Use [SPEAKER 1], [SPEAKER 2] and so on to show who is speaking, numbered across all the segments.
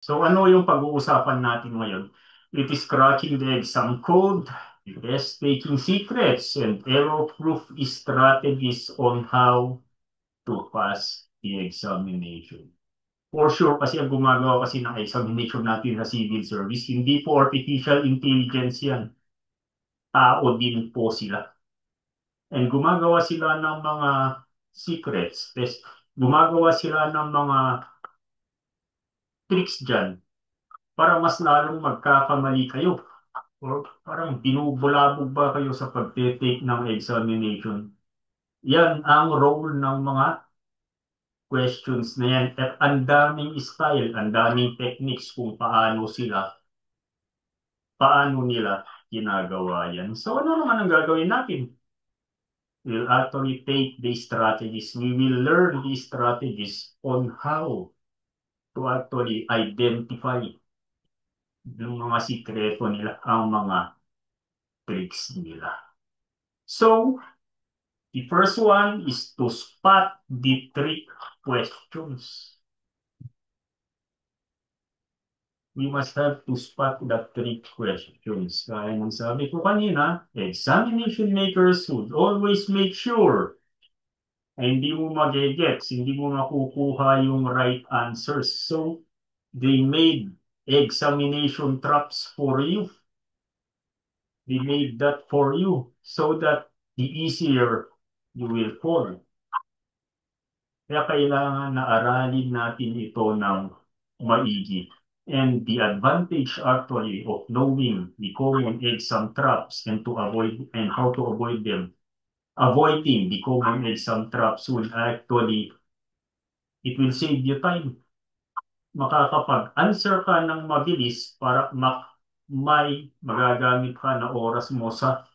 [SPEAKER 1] So ano yung pag-uusapan natin ngayon? It is cracking the exam code, test-taking secrets, and error-proof strategies on how to pass the examination. For sure, kasi ang gumagawa kasi ng examination natin sa civil service, hindi po artificial intelligence yan. Tao din po sila. And gumagawa sila ng mga secrets, test, gumagawa sila ng mga tricks dyan para mas lalong magkakamali kayo. Or parang binubulabog ba kayo sa pagte-take ng examination? Yan ang role ng mga questions na yan. At ang daming style, ang daming techniques kung paano nila ginagawa yan. So ano naman ang gagawin natin? We'll actually take these strategies. We will learn these strategies on how to actually identify yung mga sikreto nila, ang mga tricks nila. So, the first one is to spot the trick questions. We must have to spot the trick questions. Kaya nang sabi ko kanina, examination makers would always make sure na hindi mo magigets, hindi mo makukuha yung right answers. So, they made examination traps for you. They made that for you so that the easier you will fall. Kaya kailangan na aralin natin ito ng maigi. And the advantage actually of knowing the common exam traps and to avoid and how to avoid them, avoiding the common exam traps will actually, it will save you time. Makakapag-answer ka ng mabilis para may magagamit ka na oras mo sa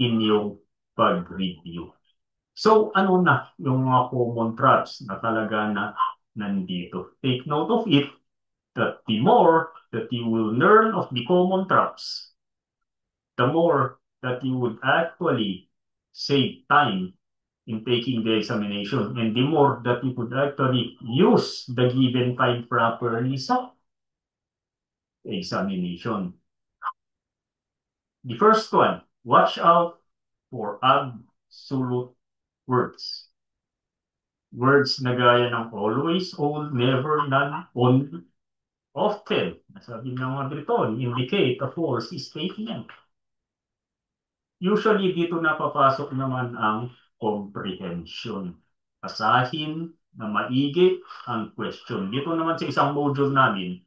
[SPEAKER 1] inyong pag-review. So, ano na yung mga common traps na talaga na nandito? Take note of it that the more that you will learn of the common traps, the more that you would actually save time in taking the examination and the more that you could actually use the given time properly sa examination. The first one, watch out for absolute words. Words na gaya ng always, all, never, none, only, often, sabi ng mga Briton, indicate a false statement. Usually, dito napapasok naman ang comprehension. Asahin na maigi ang question. Dito naman sa isang module namin,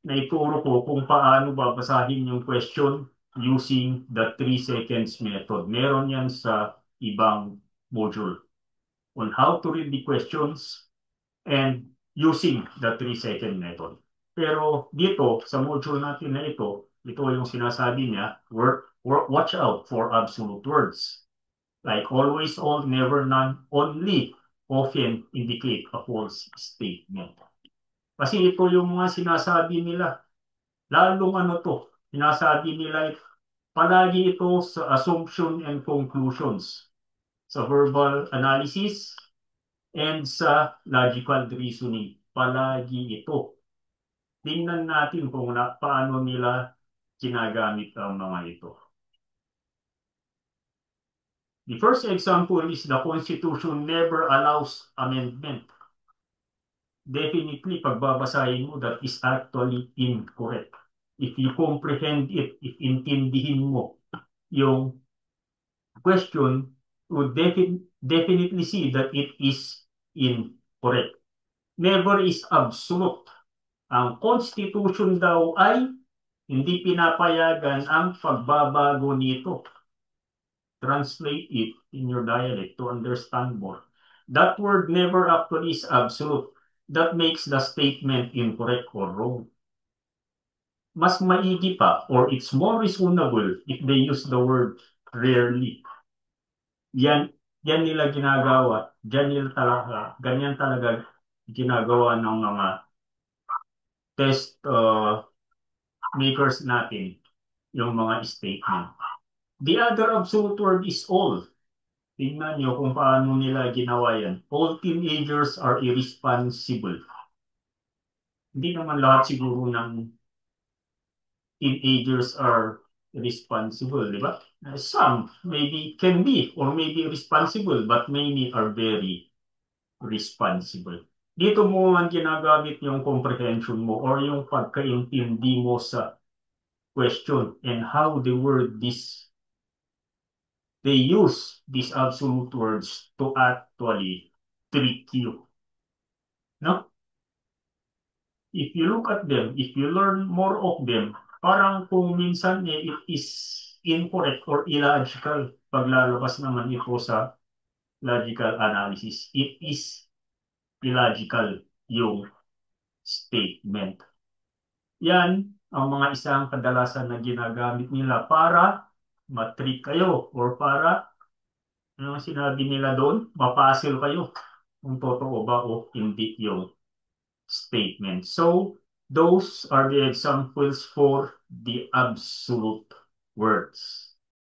[SPEAKER 1] naituro ko kung paano babasahin yung question using the 3 seconds method. Meron yan sa ibang module on how to read the questions and using the 3 second method. Pero dito, sa module natin na ito yung sinasabi niya, watch out for absolute words. Like always, all, never, none, only, often indicate a false statement. Kasi ito yung mga sinasabi nila. Lalong ano to, sinasabi nila palagi ito sa assumption and conclusions, sa verbal analysis, and sa logical reasoning. Palagi ito. Tingnan natin kung paano nila ginagamit ang mga ito. The first example is the Constitution never allows amendment. Definitely, pagbabasahin mo, that is actually incorrect. If you comprehend it, if intindihin mo yung question, you definitely see that it is incorrect. Never is absolute. Ang Constitution daw ay hindi pinapayagan ang pagbabago nito. Translate it in your dialect to understand more. That word never actually is absolute. That makes the statement incorrect or wrong. Mas maigi pa, or it's more reasonable if they use the word rarely. Yan, yan nila ginagawa. Ganyan talaga ginagawa ng mga test makers natin, yung mga statement. The other absolute word is all. Tingnan nyo kung paano nila ginawa yan. All teenagers are irresponsible. Hindi naman lahat siguro ng teenagers are responsible, di ba? Some maybe can be or maybe responsible, but many are very responsible. Dito mo man ginagamit yung comprehension mo or yung pagkaintindi mo sa question and how the word this they use these absolute words to actually trick you. No? If you look at them, if you learn more of them, parang kung minsan it is incorrect or illogical paglalabas naman ito sa logical analysis. It is illogical yung statement. Yan ang mga isang kadalasan na ginagamit nila para matrick kayo or para ano sinabi nila doon, mapasil kayo kung totoo ba o hindi yung statement. So, those are the examples for the absolute words.